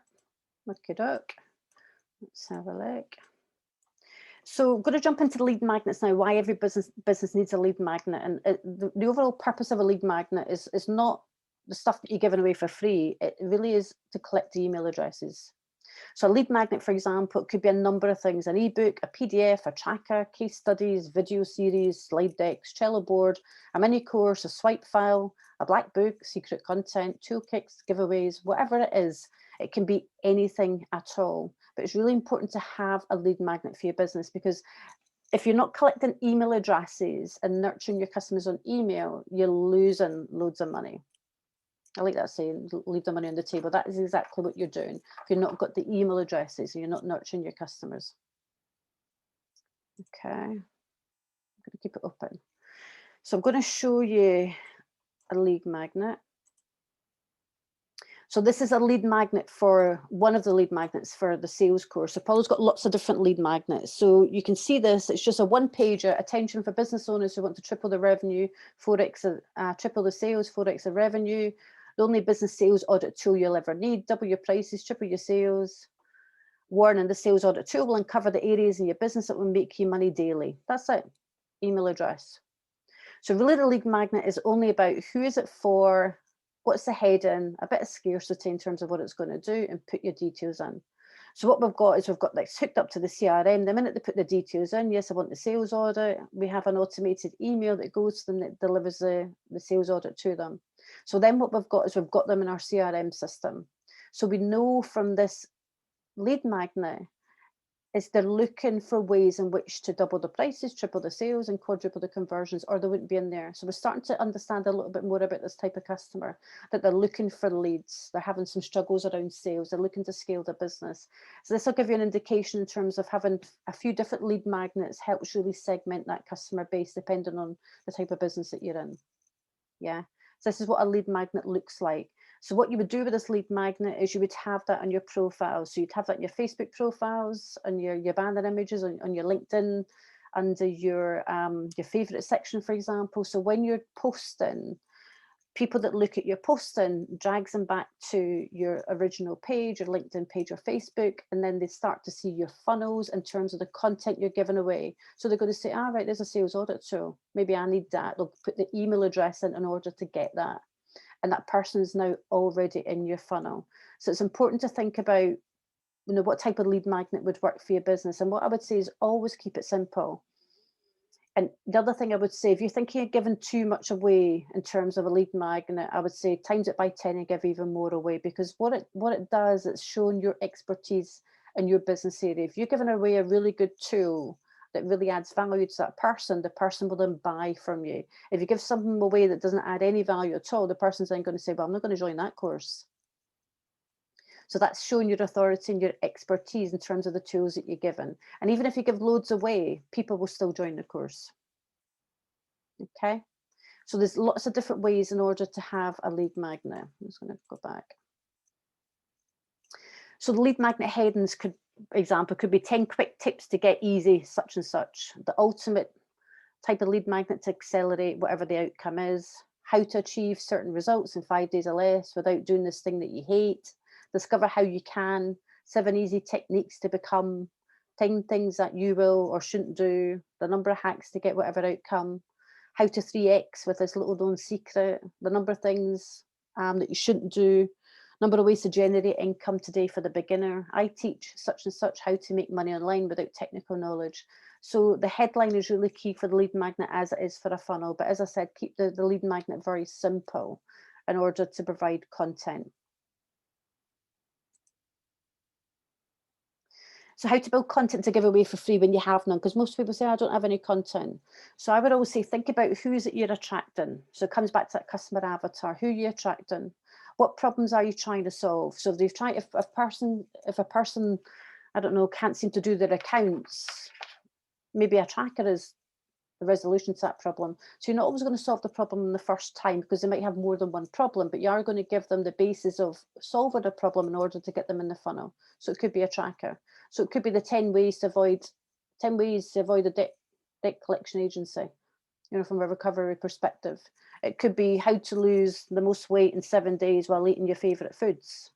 Okay, doke. Let's have a look. So I'm going to jump into the lead magnets now, why every business needs a lead magnet. And the overall purpose of a lead magnet is not the stuff that you're giving away for free. It really is to collect the email addresses. So a lead magnet, for example, it could be a number of things: an ebook, a PDF, a tracker, case studies, video series, slide decks, Trello board, a mini course, a swipe file, a black book, secret content, toolkits, giveaways, whatever it is. It can be anything at all. But it's really important to have a lead magnet for your business, because if you're not collecting email addresses and nurturing your customers on email, you're losing loads of money. I like that saying, leave the money on the table. That is exactly what you're doing if you're not got the email addresses and you're not nurturing your customers. Okay, I'm going to keep it open. So I'm going to show you a lead magnet. So this is a lead magnet for one of the lead magnets for the sales course. So Paula's got lots of different lead magnets. So you can see this, it's just a one-pager, attention for business owners who want to triple the revenue, 4x, triple the sales, 4x the revenue. The only business sales audit tool you'll ever need, double your prices, triple your sales. Warning, the sales audit tool will uncover the areas in your business that will make you money daily. That's it, email address. So really the lead magnet is only about who is it for, what's the heading, a bit of scarcity in terms of what it's going to do, and put your details in. So what we've got is we've got this hooked up to the CRM. The minute they put the details in, yes, I want the sales audit, we have an automated email that goes to them that delivers the sales audit to them. So then what we've got is we've got them in our CRM system. So we know from this lead magnet is they're looking for ways in which to double the prices, triple the sales, and quadruple the conversions, or they wouldn't be in there. So we're starting to understand a little bit more about this type of customer, that they're looking for leads. They're having some struggles around sales. They're looking to scale their business. So this will give you an indication in terms of having a few different lead magnets helps really segment that customer base depending on the type of business that you're in. Yeah. So this is what a lead magnet looks like. So what you would do with this lead magnet is you would have that on your profiles. So you'd have that in your Facebook profiles, on your banner images, on your LinkedIn, under your favorite section, for example. So when you're posting, people that look at your posting drags them back to your original page, your LinkedIn page or Facebook, and then they start to see your funnels in terms of the content you're giving away. So they're going to say, right, there's a sales audit tool. Maybe I need that. They'll put the email address in order to get that. And that person is now already in your funnel. So it's important to think about, what type of lead magnet would work for your business. And what I would say is always keep it simple. And the other thing I would say, if you're thinking of giving too much away in terms of a lead magnet, I would say times it by 10 and give even more away, because what it does, it's showing your expertise in your business area. If you're giving away a really good tool that really adds value to that person, the person will then buy from you. If you give something away that doesn't add any value at all, the person's then going to say, well, I'm not going to join that course. So that's showing your authority and your expertise in terms of the tools that you're given. And even if you give loads away, people will still join the course. Okay. So there's lots of different ways in order to have a lead magnet. I'm just going to go back. So the lead magnet headings could be 10 quick tips to get easy, such and such. The ultimate type of lead magnet to accelerate whatever the outcome is. How to achieve certain results in 5 days or less without doing this thing that you hate. Discover how you can. 7 easy techniques to become. 10 things that you will or shouldn't do. The number of hacks to get whatever outcome. How to 3x with this little known secret. The number of things that you shouldn't do. Number of ways to generate income today for the beginner. I teach such and such how to make money online without technical knowledge. So the headline is really key for the lead magnet as it is for a funnel. But as I said, keep the lead magnet very simple in order to provide content. So how to build content to give away for free when you have none, because most people say, I don't have any content. So I would always say, think about who is it you're attracting. So it comes back to that customer avatar. Who are you attracting? What problems are you trying to solve? So if a person I don't know, can't seem to do their accounts, maybe a tracker is the resolution to that problem. So you're not always going to solve the problem the first time, because they might have more than one problem, but you are going to give them the basis of solving a problem in order to get them in the funnel. So it could be a tracker. So it could be the 10 ways to avoid a debt collection agency, you know, from a recovery perspective. It could be how to lose the most weight in 7 days while eating your favorite foods,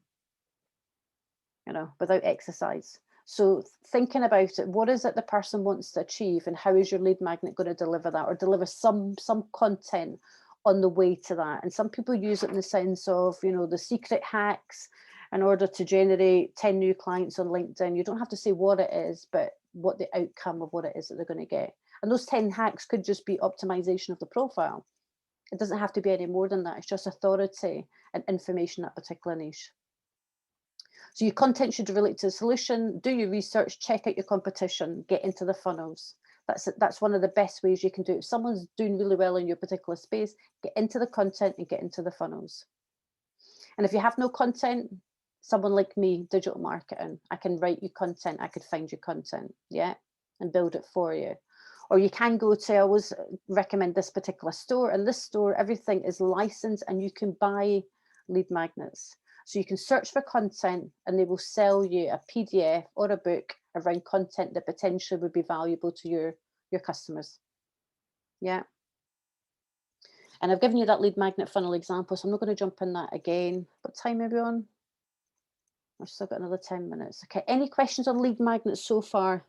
you know, without exercise. So thinking about it, what is it the person wants to achieve, and how is your lead magnet going to deliver that, or deliver some content on the way to that? And some people use it in the sense of, you know, the secret hacks in order to generate 10 new clients on LinkedIn. You don't have to say what it is, but what the outcome of what it is that they're going to get. And those 10 hacks could just be optimization of the profile. It doesn't have to be any more than that. It's just authority and information in that particular niche. So your content should relate to the solution. Do your research, check out your competition, get into the funnels. That's one of the best ways you can do it. If someone's doing really well in your particular space, get into the content and get into the funnels. And if you have no content, someone like me, digital marketing, I can write you content, I could find you content, yeah, and build it for you. Or you can go to, I always recommend this particular store. In this store, everything is licensed and you can buy lead magnets. So you can search for content and they will sell you a PDF or a book around content that potentially would be valuable to your customers. Yeah. And I've given you that lead magnet funnel example, so I'm not going to jump in that again. What time are we on? I've still got another 10 minutes. Okay, any questions on lead magnets so far?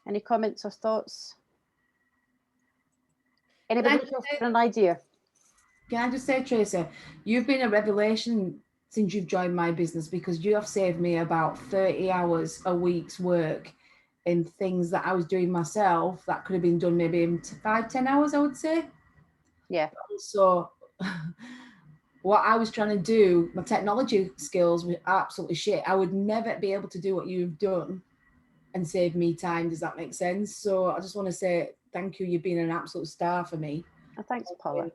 Any comments or thoughts? Anybody looking for an idea? Can I just say, Tracy, you've been a revelation since you've joined my business, because you have saved me about 30 hours a week's work in things that I was doing myself that could have been done maybe in 5-10 hours, I would say. Yeah. So what I was trying to do, my technology skills were absolutely shit. I would never be able to do what you've done and save me time. Does that make sense? So I just want to say thank you. You've been an absolute star for me. Oh, thanks, Paula.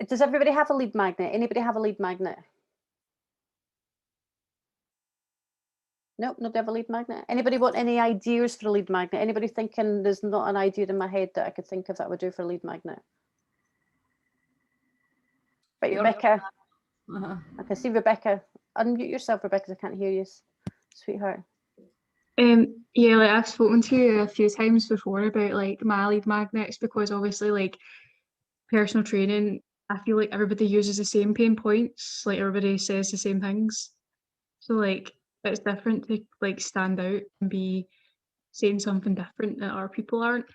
Does everybody have a lead magnet? Anybody have a lead magnet? Nope, nobody have a lead magnet. Anybody want any ideas for a lead magnet? Anybody thinking there's not an idea in my head that I could think of that would do for a lead magnet? Right, Rebecca. I can see Rebecca. Unmute yourself, Rebecca, because I can't hear you, sweetheart. Yeah, like I've spoken to you a few times before about like my lead magnets, because obviously like personal training, I feel like everybody uses the same pain points, like everybody says the same things. So like it's different to like stand out and be saying something different that other people aren't.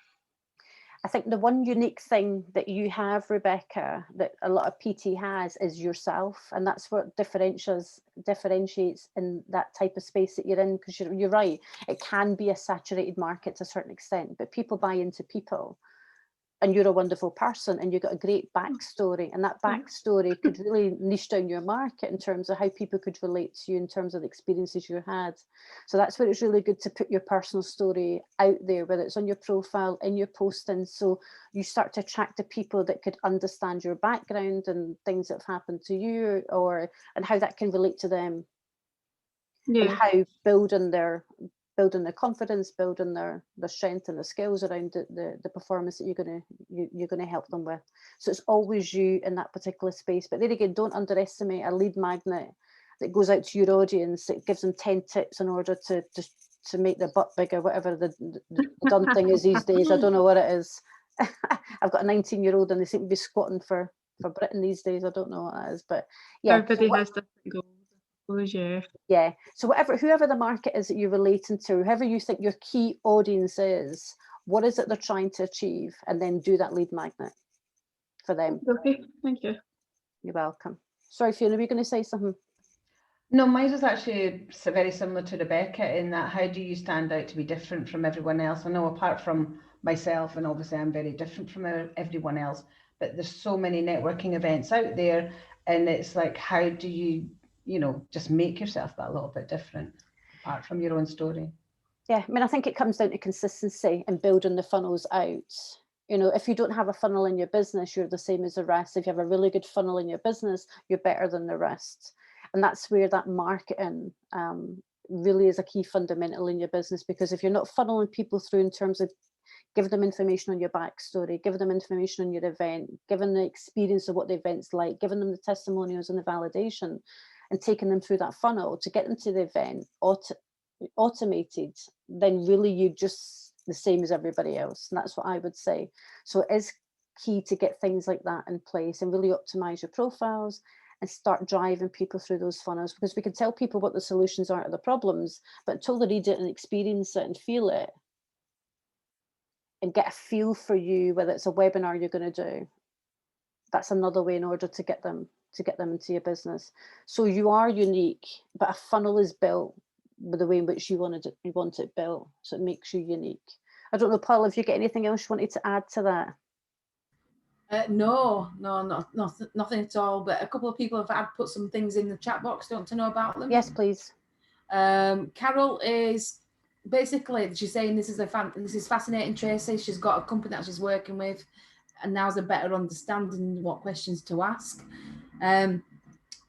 I think the one unique thing that you have, Rebecca, that a lot of PT has is yourself. And that's what differentiates in that type of space that you're in, because you're right, it can be a saturated market to a certain extent, but people buy into people. And you're a wonderful person and you've got a great backstory, and that backstory could really niche down your market in terms of how people could relate to you in terms of the experiences you had. So that's where it's really good to put your personal story out there, whether it's on your profile, in your posting, so you start to attract the people that could understand your background and things that have happened to you, and how that can relate to them. Yeah. And how building their confidence, building their strength and the skills around the performance that you're gonna help them with. So it's always you in that particular space. But then again, don't underestimate a lead magnet that goes out to your audience. It gives them 10 tips in order to make their butt bigger, whatever the done thing is these days. I don't know what it is. I've got a 19-year-old and they seem to be squatting for Britain these days. I don't know what that is, but yeah. Everybody has different goals. Yeah, so whoever the market is that you're relating to, whoever you think your key audience is, what is it they're trying to achieve, and then do that lead magnet for them. Okay, thank you. You're welcome. Sorry, Fiona, were you going to say something? No, mine was actually very similar to Rebecca in that, how do you stand out to be different from everyone else? I know apart from myself, and obviously I'm very different from everyone else, but there's so many networking events out there, and it's like, how do you just make yourself that little bit different apart from your own story? Yeah, I mean, I think it comes down to consistency and building the funnels out. You know, if you don't have a funnel in your business, you're the same as the rest. If you have a really good funnel in your business, you're better than the rest. And that's where that marketing really is a key fundamental in your business, because if you're not funneling people through in terms of giving them information on your backstory, giving them information on your event, giving the experience of what the event's like, giving them the testimonials and the validation, and taking them through that funnel to get them to the event automated, then really you're just the same as everybody else. And that's what I would say. So it is key to get things like that in place and really optimize your profiles and start driving people through those funnels, because we can tell people what the solutions are to the problems, but until they read it and experience it and feel it and get a feel for you, whether it's a webinar you're going to do, that's another way in order to get them into your business. So you are unique, but a funnel is built with the way in which you want it built, so it makes you unique. I don't know, Paul, if you get anything else you wanted to add to that? No, nothing at all. But a couple of people have put some things in the chat box. Don't to know about them? Yes, please. Carol is basically, she's saying this is fascinating, Tracy. She's got a company that she's working with, and now's a better understanding what questions to ask.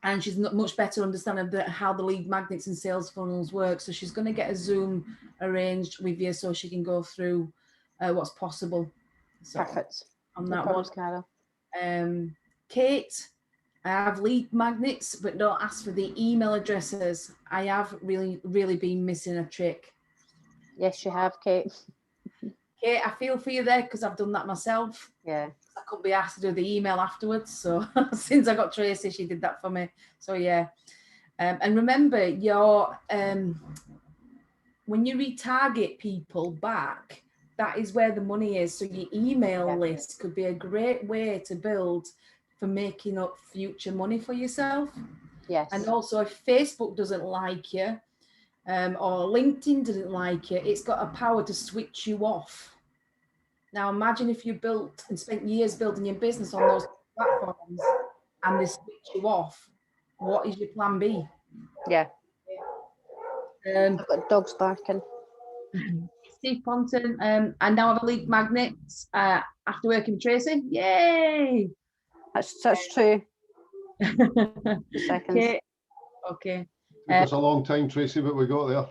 And she's not much better understanding how the lead magnets and sales funnels work. So she's going to get a Zoom arranged with you so she can go through what's possible. So, perfect. On no that problems, one. Carol. Kate, I have lead magnets, but don't ask for the email addresses. I have really been missing a trick. Yes, you have, Kate. Kate, I feel for you there because I've done that myself. Yeah. I couldn't be asked to do the email afterwards. So since I got Tracy, she did that for me. So yeah. And remember, your when you retarget people back, that is where the money is. So your email list could be a great way to build for making up future money for yourself. Yes. And also, if Facebook doesn't like you, or LinkedIn doesn't like you, it's got a power to switch you off. Now imagine if you built and spent years building your business on those platforms and they switch you off. What is your plan B? Yeah. I've got dogs barking. Steve Ponton, I now have a lead magnet after working with Tracy. Yay! That's true. 2 seconds. Okay. Took us a long time, Tracy, but we got there.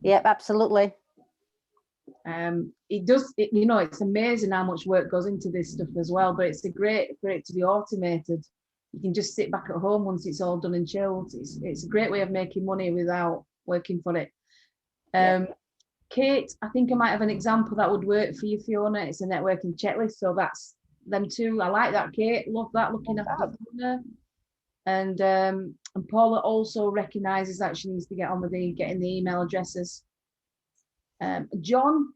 Yep, absolutely. It's amazing how much work goes into this stuff as well, but it's great for it to be automated. You can just sit back at home once it's all done and chilled. It's a great way of making money without working for it. Kate, I think I might have an example that would work for you, Fiona. It's a networking checklist, so that's them too. I like that, Kate. Love that, looking after Fiona. And Paula also recognises that she needs to get on with getting the email addresses. John,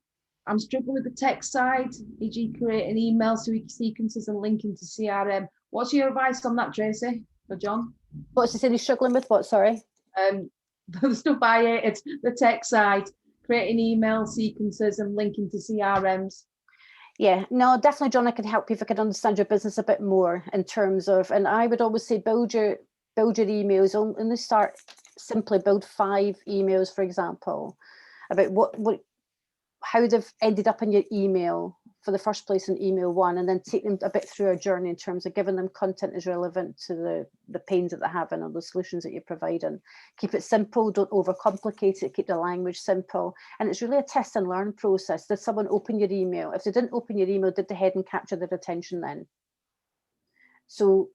I'm struggling with the tech side, e.g. creating email sequences and linking to CRM. What's your advice on that, Tracy, for John? What's he saying? He's struggling with what, sorry? The stuff it's the tech side, creating email sequences and linking to CRMs. Yeah, no, definitely, John, I can help you if I can understand your business a bit more in terms of, and I would always say build your emails. Only start simply, build 5 emails, for example, about how they've ended up in your email for the first place in email 1, and then take them a bit through a journey in terms of giving them content is relevant to the pains that they're having or the solutions that you're providing. Keep it simple, don't overcomplicate it, keep the language simple. And it's really a test and learn process. Did someone open your email? If they didn't open your email, did they head and capture their attention then? So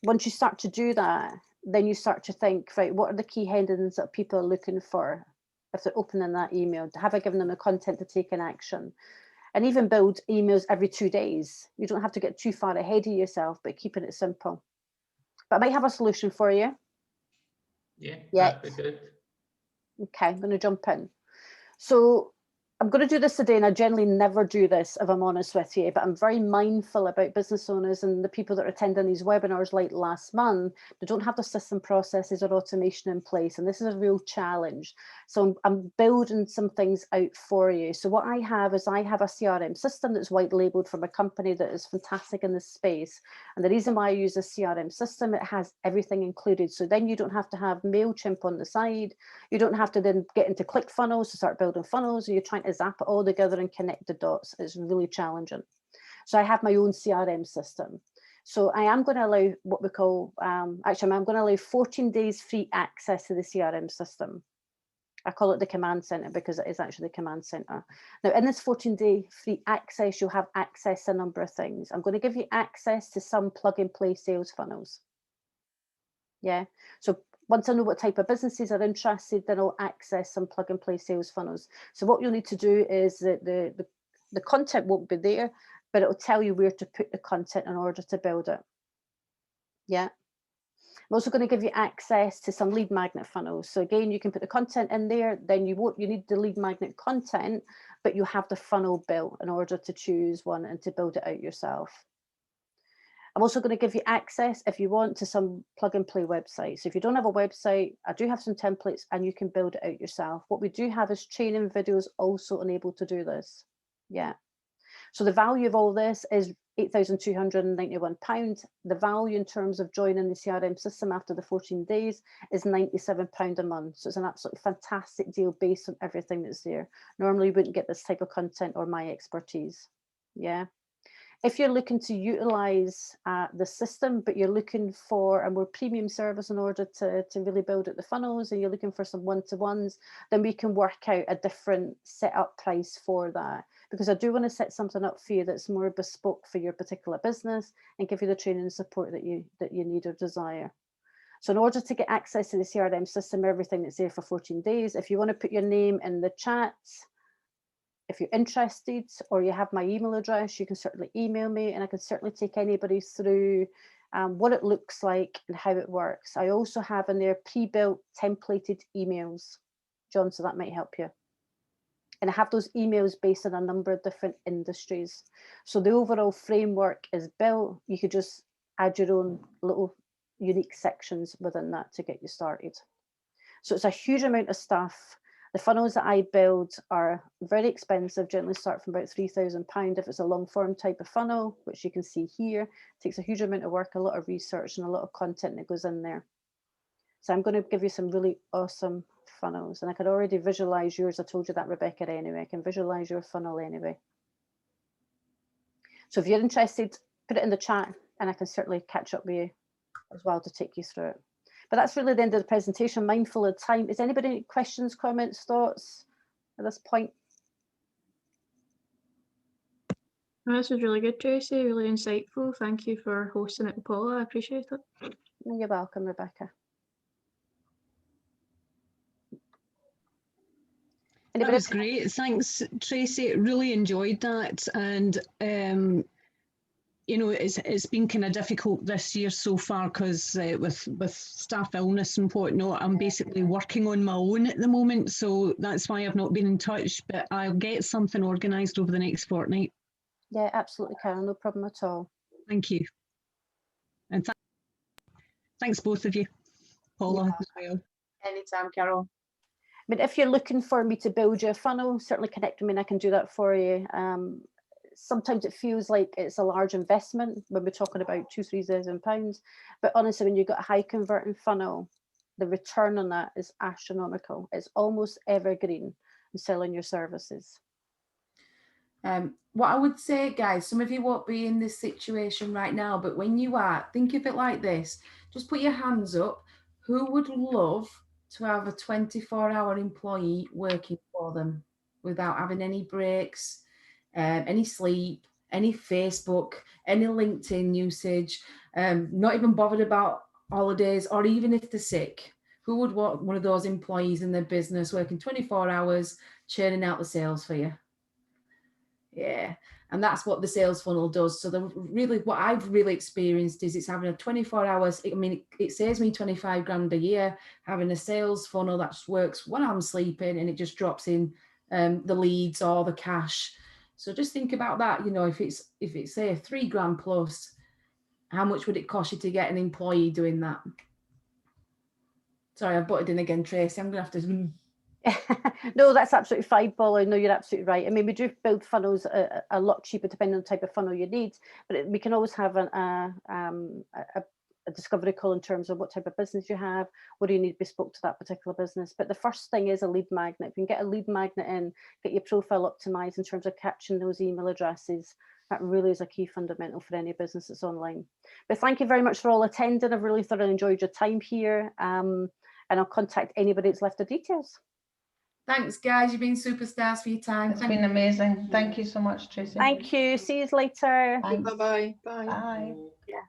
once you start to do that, then you start to think, right, what are the key headings that people are looking for if they're opening that email? Have I given them the content to take in action? And even build emails every 2 days. You don't have to get too far ahead of yourself, but keeping it simple. But I might have a solution for you. Yeah, Yeah. that'd be good. Okay, I'm going to jump in. So I'm going to do this today, and I generally never do this, if I'm honest with you, but I'm very mindful about business owners and the people that are attending these webinars like last month. They don't have the system processes or automation in place, and this is a real challenge. So I'm building some things out for you. So what I have a CRM system that's white labeled from a company that is fantastic in this space. And the reason why I use a CRM system, it has everything included. So then you don't have to have MailChimp on the side. You don't have to then get into ClickFunnels to start building funnels, or you're trying to to zap it all together and connect the dots. It's really challenging. So I have my own CRM system. So I am going to allow what we call, actually, I'm going to allow 14 days free access to the CRM system. I call it the command center because it is actually the command center. Now, in this 14-day free access, you'll have access to a number of things. I'm going to give you access to some plug and play sales funnels. Yeah, so once I know what type of businesses are interested, then I'll access some plug and play sales funnels. So what you'll need to do is that the content won't be there, but it'll tell you where to put the content in order to build it. Yeah. I'm also going to give you access to some lead magnet funnels. So again, you can put the content in there, then you need the lead magnet content, but you have the funnel built in order to choose one and to build it out yourself. I'm also going to give you access, if you want, to some plug and play websites. So if you don't have a website, I do have some templates and you can build it out yourself. What we do have is training videos also enabled to do this. Yeah. So the value of all this is £8,291. The value in terms of joining the CRM system after the 14 days is £97 a month. So it's an absolutely fantastic deal based on everything that's there. Normally you wouldn't get this type of content or my expertise. Yeah. If you're looking to utilize the system, but you're looking for a more premium service in order to really build out the funnels, and you're looking for some one-to-ones, then we can work out a different setup price for that. Because I do want to set something up for you that's more bespoke for your particular business and give you the training and support that you need or desire. So in order to get access to the CRM system, everything that's there for 14 days, if you want to put your name in the chat, if you're interested or you have my email address, you can certainly email me and I can certainly take anybody through what it looks like and how it works. I also have in there pre-built templated emails, John, so that might help you. And I have those emails based on a number of different industries. So the overall framework is built. You could just add your own little unique sections within that to get you started. So it's a huge amount of stuff. The funnels that I build are very expensive, generally start from about £3,000 if it's a long form type of funnel, which you can see here. It takes a huge amount of work, a lot of research and a lot of content that goes in there. So I'm going to give you some really awesome funnels, and I can already visualize yours. I told you that, Rebecca, anyway. I can visualize your funnel anyway. So if you're interested, put it in the chat and I can certainly catch up with you as well to take you through it. But that's really the end of the presentation, mindful of time. Is anybody any questions, comments, thoughts at this point? No, this was really good, Tracy, really insightful. Thank you for hosting it with Paula. I appreciate it. You're welcome, Rebecca. That was great. Thanks, Tracy. Really enjoyed that. And, you know, it's been kind of difficult this year so far because with staff illness and whatnot, I'm basically working on my own at the moment. So that's why I've not been in touch, but I'll get something organised over the next fortnight. Yeah, absolutely, Carol. No problem at all. Thank you. And thanks both of you, Paula, as well. Anytime, Carol. I mean, if you're looking for me to build you a funnel, certainly connect with me and I can do that for you. Sometimes it feels like it's a large investment when we're talking about £2,000-3,000, but honestly, when you've got a high converting funnel, the return on that is astronomical. It's almost evergreen in selling your services. What I would say, guys, some of you won't be in this situation right now, but when you are, think of it like this. Just put your hands up. Who would love to have a 24-hour employee working for them without having any breaks, any sleep, any Facebook, any LinkedIn usage, not even bothered about holidays, or even if they're sick? Who would want one of those employees in their business working 24 hours, churning out the sales for you? Yeah, and that's what the sales funnel does. So what I've really experienced is it's having a 24 hours. I mean, it saves me 25 grand a year having a sales funnel that works when I'm sleeping, and it just drops in the leads or the cash. So just think about that. You know, if it's say £3 grand plus, how much would it cost you to get an employee doing that? Sorry, I butted in again, Tracy. I'm gonna have to. No, that's absolutely fine, Paula. No, you're absolutely right. I mean, we do build funnels a lot cheaper depending on the type of funnel you need, but we can always have a a discovery call in terms of what type of business you have, what do you need bespoke to that particular business. But the first thing is a lead magnet. If you can get a lead magnet in, get your profile optimized in terms of capturing those email addresses, that really is a key fundamental for any business that's online. But thank you very much for all attending. I've really thoroughly enjoyed your time here, and I'll contact anybody that's left the details. Thanks, guys. You've been superstars for your time. It's been amazing. Thank you so much, Tracy. Thank you. See you later. Thanks. Bye-bye. Bye. Bye. Yeah.